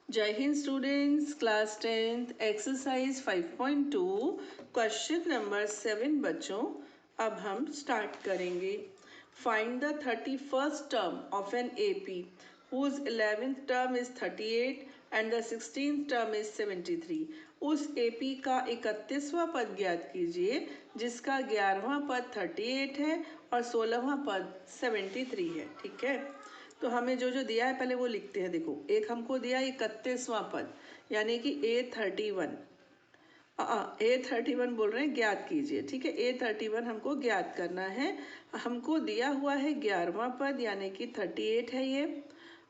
जय Hind students, class 10th exercise 5.2 question number 7 बच्चों। अब हम स्टार्ट करेंगे। Find the 31st term of an AP whose 11th term is 38 and the 16th term is 73। उस AP का 31वां पद ज्ञात कीजिए जिसका 11वां पद 38 है और 16वां पद 73 है। ठीक है, तो हमें जो जो दिया है पहले वो लिखते हैं। देखो, एक हमको दिया 31वां पद यानी कि A31। A31 बोल रहे हैं ज्ञात कीजिए। ठीक है, A31 हमको ज्ञात करना है। हमको दिया हुआ है 11वां पद यानी कि 38 है ये,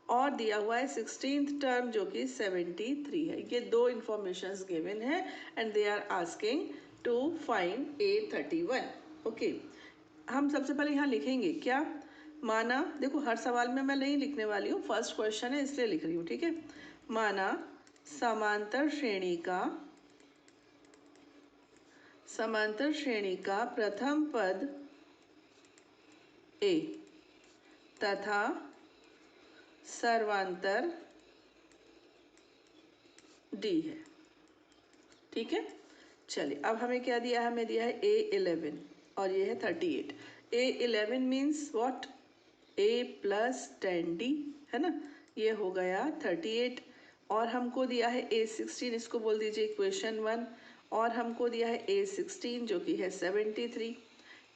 और दिया हुआ है 16th टर्म जो कि 73 है। ये दो इंफॉर्मेशंस गिवन है and they are asking to find A31। Okay, हम सबसे पहले यहाँ लिखेंगे क्या। माना, देखो हर सवाल में मैं नहीं लिखने वाली हूँ, फर्स्ट क्वेश्चन है इसलिए लिख रही हूँ। ठीक है, माना समांतर श्रेणी का प्रथम पद A तथा सर्वांतर D है। ठीक है, चलिए अब हमें क्या दिया है, हमें दिया है A11 और ये है 38। A11 means what, A plus 10D है ना, ये हो गया 38। और हमको दिया है A16, इसको बोल दीजिए इक्वेशन 1। और हमको दिया है A16 जो कि है 73।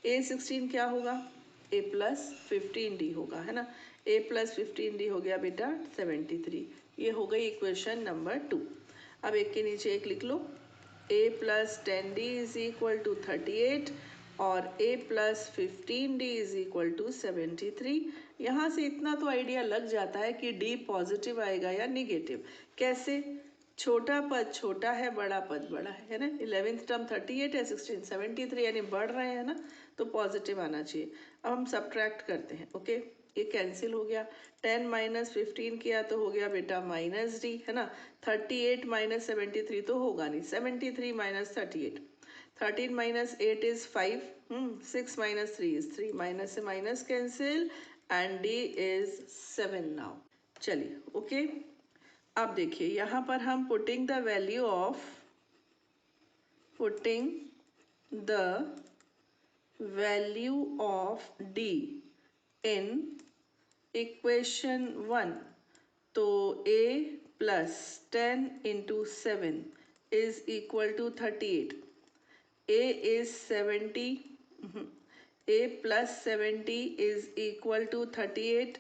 A16 क्या होगा, A प्लस 15D होगा, है ना। A प्लस 15D हो गया बेटा 73। ये हो गई इक्वेशन नंबर 2। अब एक के नीचे एक लिख लो। A plus 10D is equal to 38 और A plus 15D is equal to 73। यहाँ से इतना तो आइडिया लग जाता है कि D पॉजिटिव आएगा या निगेटिव। कैसे, छोटा पद छोटा है, बड़ा पद बड़ा है ना। 11th टर्म 38 है, 16 73, यानी बढ़ रहे हैं ना, तो पॉजिटिव आना चाहिए। अब हम सब्ट्रैक्ट करते हैं। ओके, ये कैंसिल हो गया। 10 माइनस 15 किया तो हो गया बेटा -D, है ना। 38 माइनस 73 तो होगा नहीं, 73 minus 38, 13 minus 8 is 5, 6 minus 3 is 3, minus से minus cancel and D is 7 now. चलिए ओके, अब देखिए यहाँ पर हम putting the value of D in equation 1, तो A plus 10 into 7 is equal to 38। A is 70, A plus 70 is equal to 38,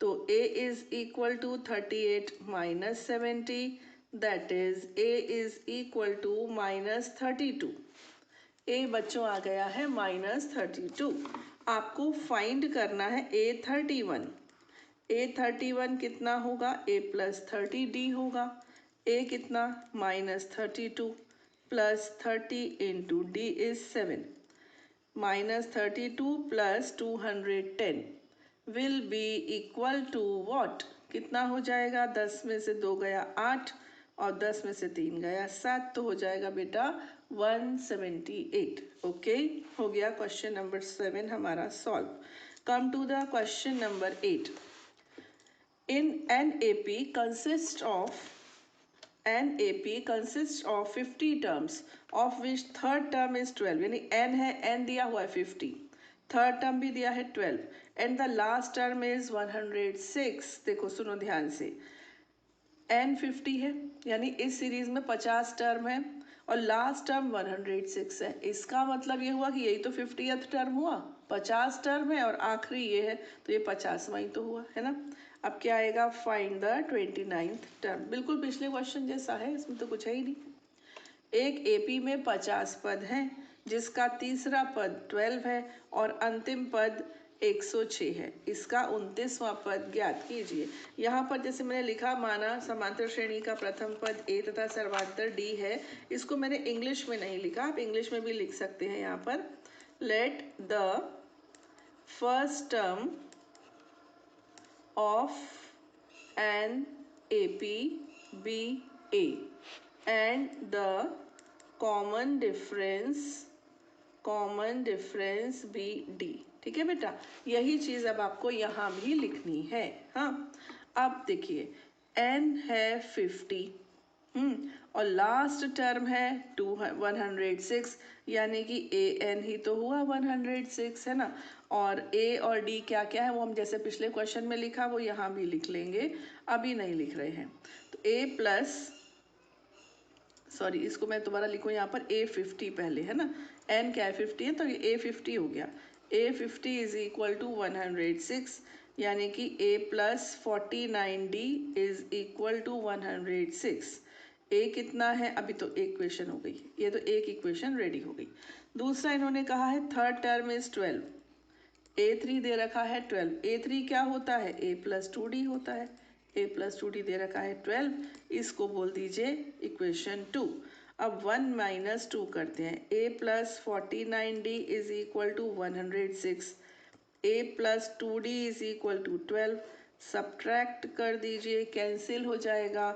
तो A is equal to 38 minus 70, that is A is equal to minus 32। A बच्चों आ गया है -32। आपको find करना है A31। A31 कितना होगा, A प्लस 30D होगा। A कितना, -32 plus 30 into D is 7। -32 plus 210 will be equal to what, कितना हो जाएगा, 10 में से 2 गया 8 और 10 में से 3 गया 7, तो हो जाएगा बेटा 178। ओके, हो गया क्वेश्चन नंबर 7 हमारा solve. Come to the question number 8। In an AP consists of 50 terms of which third term is 12, यानी n है, n दिया हुआ है 50, थर्ड टर्म भी दिया है 12 and the last term is 106। देखो सुनो ध्यान से, n 50 है यानी इस सीरीज में 50 टर्म है और लास्ट टर्म 106 है। इसका मतलब ये हुआ कि यही तो 50th टर्म हुआ, 50 टर्म है और आखिरी ये है, तो ये 50वां ही तो हुआ, है ना। अब क्या आएगा, फाइंड द 29th टर्म। बिल्कुल पिछले क्वेश्चन जैसा है, इसमें तो कुछ है ही नहीं। एक एपी में 50 पद हैं जिसका तीसरा पद 12 है और अंतिम पद 106 है। इसका 29वां पद ज्ञात कीजिए। यहाँ पर जैसे मैंने लिखा, माना समांतर श्रेणी का प्रथम पद A तथा सर्वांतर D है। इसको मैंने इंग्लिश में नहीं लिखा, आप इंग्लिश में भी लिख सकते हैं। यहाँ पर let the first term of an AP be A and the common difference be D। ठीक है बेटा, यही चीज अब आपको यहाँ भी लिखनी है। हाँ, अब देखिए n है 50, और लास्ट टर्म है 106, यानी कि ए एन ही तो हुआ 106, है ना। और ए और डी क्या क्या है वो हम जैसे पिछले क्वेश्चन में लिखा वो यहाँ भी लिख लेंगे, अभी नहीं लिख रहे हैं। तो ए प्लस, सॉरी इसको मैं दोबारा लिखूँ यहाँ पर A50 पहले, है ना। n क्या है 50 है, तो ये A50 हो गया। A50 इज इक्वल टू 106, यानी कि A plus 49D is equal to 106। A कितना है, अभी तो एक इक्वेशन हो गई, ये तो एक इक्वेशन रेडी हो गई। दूसरा इन्होंने कहा है थर्ड टर्म इज 12, A3 दे रखा है 12, A3 क्या होता है, A प्लस 2D होता है, A प्लस 2D दे रखा है 12, इसको बोल दीजिए इक्वेशन 2। अब 1 माइनस 2 करते हैं, A plus 49D is equal to 106, A plus 2D is equal to 12, subtract कर दीजिए, कैंसिल हो जाएगा,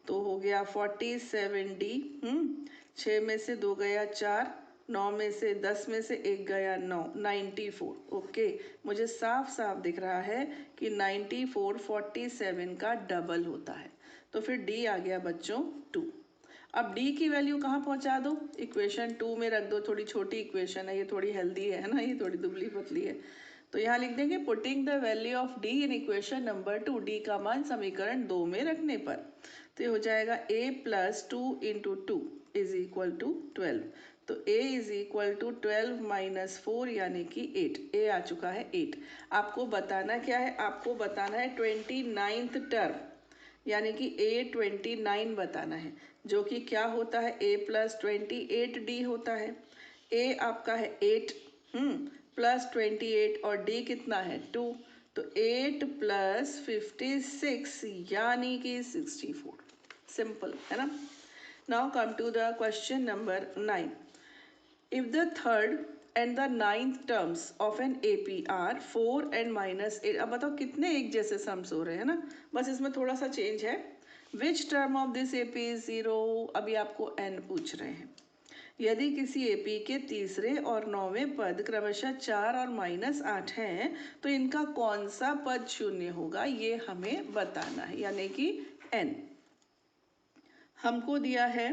तो हो गया 47D, 6 में से 2 गया 4, 9 में से 10 में से 1 गया 9, 94। ओके, मुझे साफ साफ दिख रहा है कि 94 47 का डबल होता है, तो फिर डी आ गया बच्चों 2। अब डी की वैल्यू कहाँ पहुँचा दो, इक्वेशन 2 में रख दो, थोड़ी छोटी इक्वेशन है ये, थोड़ी हेल्दी है ना, ये थोड़ी दुबली पतली है, तो यहाँ लिख देंगे putting the value of D in equation number 2, D का मान समीकरण 2 में रखने पर, तो ये हो जाएगा a plus 2 into 2 is equal to 12, तो a is equal to 12 minus 4 यानी कि 8, a आ चुका है 8। आपको बताना क्या है, आपको बताना है 29th टर्म, यानी कि A29 बताना है, जो कि क्या होता है A प्लस 28D होता है। A आपका है 8 प्लस 28 और D कितना है 2, तो 8 प्लस 56 यानी कि 64, सिंपल है ना। Now come to the question number 9। If the third and the ninth terms of an AP are 4 and minus 8, अब बताओ कितने एक जैसे सम्स हो रहे हैं ना, बस इसमें थोड़ा सा चेंज है। Which term of this AP is 0, अभी आपको n पूछ रहे हैं। यदि किसी AP के तीसरे और 9वें पद क्रमशः 4 और माइनस 8 हैं, तो इनका कौन सा पद शून्य होगा, ये हमें बताना है, यानी कि n। हमको दिया है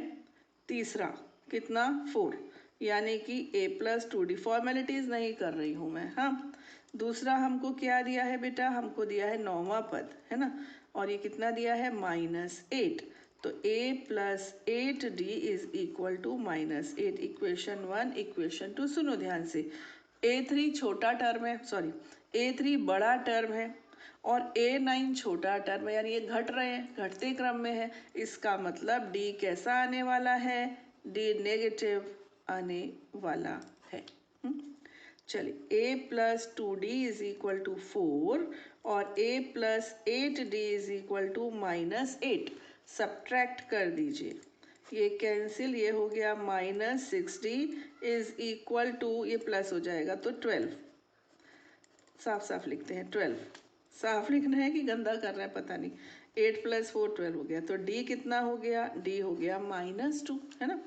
तीसरा कितना 4, यानी कि a प्लस 2D, फॉर्मेलिटीज नहीं कर रही हूँ मैं, हाँ। दूसरा हमको क्या दिया है बेटा, हमको दिया है 9वां पद, है ना, और ये कितना दिया है -8, तो a plus 8D is equal to -8, equation 1 equation 2। सुनो ध्यान से, A3 छोटा टर्म है, सॉरी A3 बड़ा टर्म है और A9 छोटा टर्म है, यानी ये घट रहे हैं, घटते क्रम में है, इसका मतलब D कैसा आने वाला है, D नेगेटिव आने वाला है। चलिए A plus 2D is equal to 4 और A plus 8D is equal to -8, subtract कर दीजिए, ये कैंसिल, ये हो गया -6D इज इक्वल टू, ये प्लस हो जाएगा तो 12, साफ साफ लिखते हैं 12, साफ लिखना है कि गंदा कर रहे हैं पता नहीं। 8 प्लस 4 12 हो गया, तो D कितना हो गया, D हो गया -2, है ना।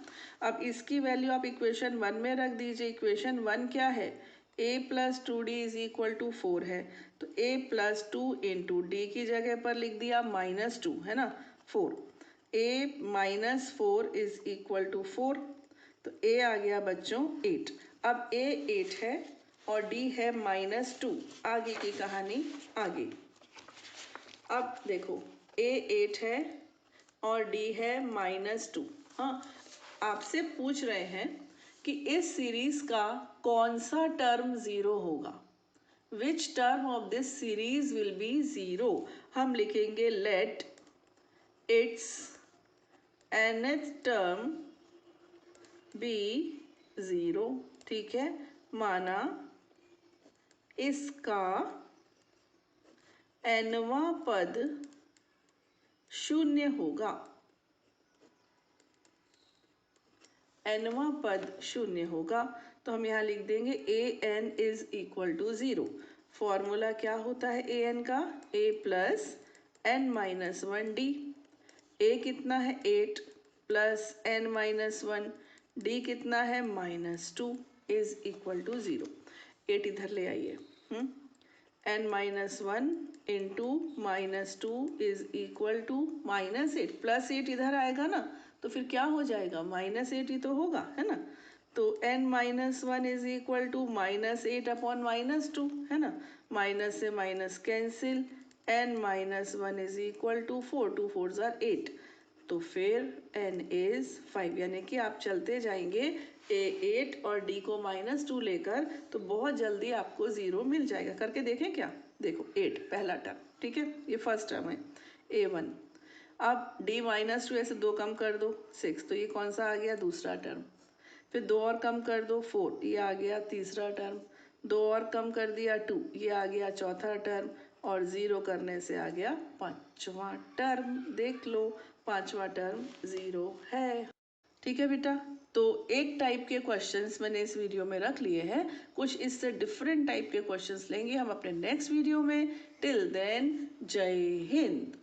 अब इसकी वैल्यू आप इक्वेशन 1 में रख दीजिए, इक्वेशन 1 क्या है, A plus 2D is equal to 4 है, तो A प्लस 2 इंटू डी की जगह पर लिख दिया -2, है ना, 4, A minus 4 is equal to 4, तो A आ गया बच्चों 8। अब A 8 है और D है -2, आगे की कहानी आगे। अब देखो A 8 है और D है -2, हाँ। आपसे पूछ रहे हैं कि इस सीरीज का कौन सा टर्म 0 होगा, which term of this series will be 0। हम लिखेंगे let its nth term be 0, ठीक है, माना इसका nवां पद शून्य होगा, nवां पद शून्य होगा, तो हम यहाँ लिख देंगे an is equal to 0। Formula क्या होता है an का, a plus n minus 1D, a कितना है 8 प्लस n माइनस 1, d कितना है -2 इज इक्वल टू 0। 8 इधर ले आइए, n minus one into minus two is equal to -8 +8 इधर आएगा ना तो फिर क्या हो जाएगा -8 ही तो होगा है ना। तो n minus one is equal to -8 upon -2 है ना। माइनस से minus cancel n minus one is equal to 4 2 4 जार 8 तो फिर n इज 5 यानी कि आप चलते जाएंगे a8 और d को -2 लेकर तो बहुत जल्दी आपको 0 मिल जाएगा। करके देखें क्या। देखो 8 पहला टर्म ठीक है ये फर्स्ट टर्म है a1। अब d -2 ऐसे 2 कम कर दो 6 तो ये कौन सा आ गया दूसरा टर्म। फिर 2 और कम कर दो 4 ये आ गया तीसरा टर्म। 2 और कम कर दिया 2 ये आ गया चौथा टर्म और 0 करने से आ गया पांचवा टर्म। देख लो पांचवा टर्म 0 है। ठीक है बेटा। तो एक टाइप के क्वेश्चंस मैंने इस वीडियो में रख लिए हैं। कुछ इससे डिफरेंट टाइप के क्वेश्चंस लेंगे हम अपने नेक्स्ट वीडियो में। टिल देन जय हिंद।